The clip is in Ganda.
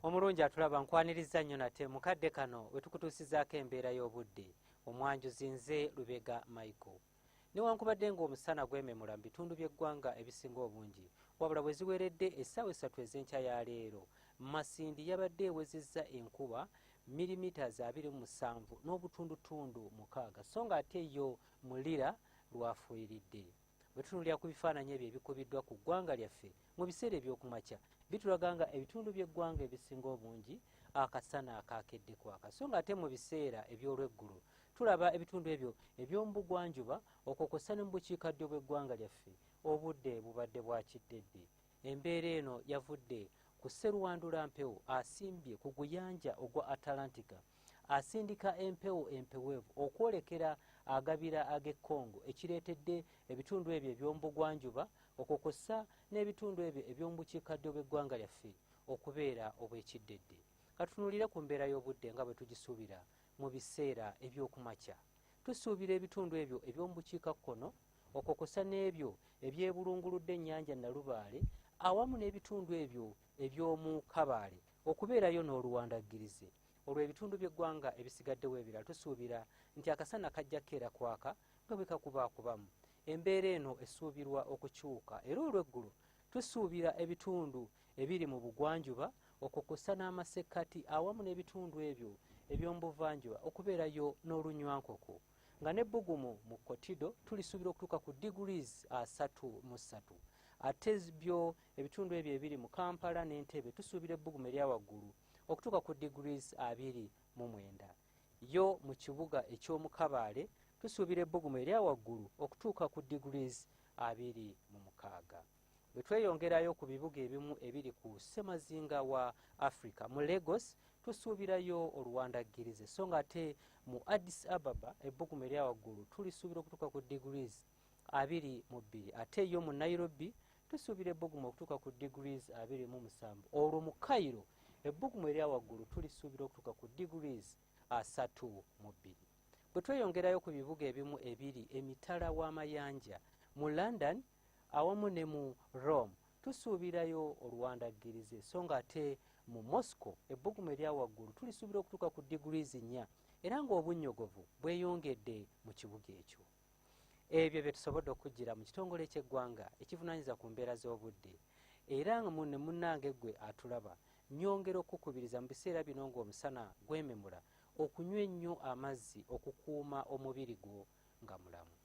Omulungi atulaba nkwaniriza nnyo nate mukadde kano wetukutuusizaako embeera y'obudde omwanjuzi nze Lubega Michael. Newankubadde ng'omusana gwememula mu bitundu by'eggwanga ebisinga obungi, wabula bwe ziweredde essaawa 3 ez'enkya ya leero, Masindi yabadde ewezezza enkuba milimita za 27 n'obutundutundu 6, so ng'ate yo mulira lwafuyiridde. Bwe tutunulira ku bifaananyi ebyo ebikubiddwa ku ggwanga lyaffe mu biseera eby'okumakya, bitulaga nga ebitundu by'eggwanga ebisinga obungi akasana akaakedde kwaka, so ng'ate mu biseera eby'olweggulo tulaba ebitundu ebyo eby'omubugwanjuba okwo kw'ossa ne mu bukiikaddyo bw'eggwanga lyaffe obudde bubadde bwa kiddedde. Embeera eno yavudde ku sseruwandula mpewo asimbye ku guyanja ogwa Atalantika, asindika empewo empeweevu okwolekera agabira ag'e Congo, ekireetedde ebitundu ebyo eby'omubugwanjuba okwo kw'ossa n'ebitundu ebyo eby'omu bukiikaddyo bw'eggwanga lyaffe okubeera obw'ekiddedde. Katutunulire ku mbeera y'obudde nga bwe tugisuubira mu biseera eby'okumakya. Tusuubira ebitundu ebyo eby'omu bukiikakkono okwo kw'ossa n'ebyo ebyebulunguludde ennyanja Nalubaale awamu n'ebitundu ebyo eby'omu Kabaale okubeerayo n'oluwandaggirize. Olwo ebitundu by'eggwanga ebisigaddewo ebirala tusuubira nti akasana kajja keera kwaka nga bwe kakubaakubamu. Embeera eno esuubirwa okukyuka era olw'eggulo tusuubira ebitundu ebiri mu bugwanjuba okwo kw'ossa n'amasekkati awamu n'ebitundu ebyo eby'omu buvanjuba okubeerayo n'olunywankoko, nga n'ebbugumu mu Kotido tulisuubira okutuuka ku degrees 33. Ate byo ebitundu ebyo ebiri mu Kampala n'Entebbe tusuubira ebbugumu erya waggulu okutuuka ku degrees 29. Yo mu kibuga eky'omu Kabaale tusuubira ebbugumu erya waggulu okutuuka ku degrees 26. Bwe tweyongerayo ku bibuga ebimu ebiri ku ssemazinga wa Africa, mu Lagos tusuubirayo oluwandaggirize, so ng'ate mu Addis Ababa ebbugumu erya waggulu tulisuubira okutuuka ku degrees 22. Ate yo mu Nairobi tusuubira ebbugumu okutuuka ku degrees 27. Olwo mu Cairo ebbugumu erya waggulu tulisuubira okutuuka ku degrees 32. Bwe tweyongerayo ku bibuga ebimu ebiri emitala w'amayanja, mu London awamu ne mu Rome tusuubirayo oluwandaggirize, so ng'ate mu Moscow ebbugumu erya waggulu tulisuubira okutuuka ku degrees 4, era ng'obunnyogovu bweyongedde mu kibuga ekyo. Ebyo bye tusobodde okujjira mu kitongole ky'eggwanga ekivunaanyiza ku mbeera z'obudde, era nga ne munnange ggwe atulaba nnyongera okukubiriza mu biseera bino ng'omusana gwememula okunywa ennyo amazzi okukuuma omubiri gwo nga mulamu.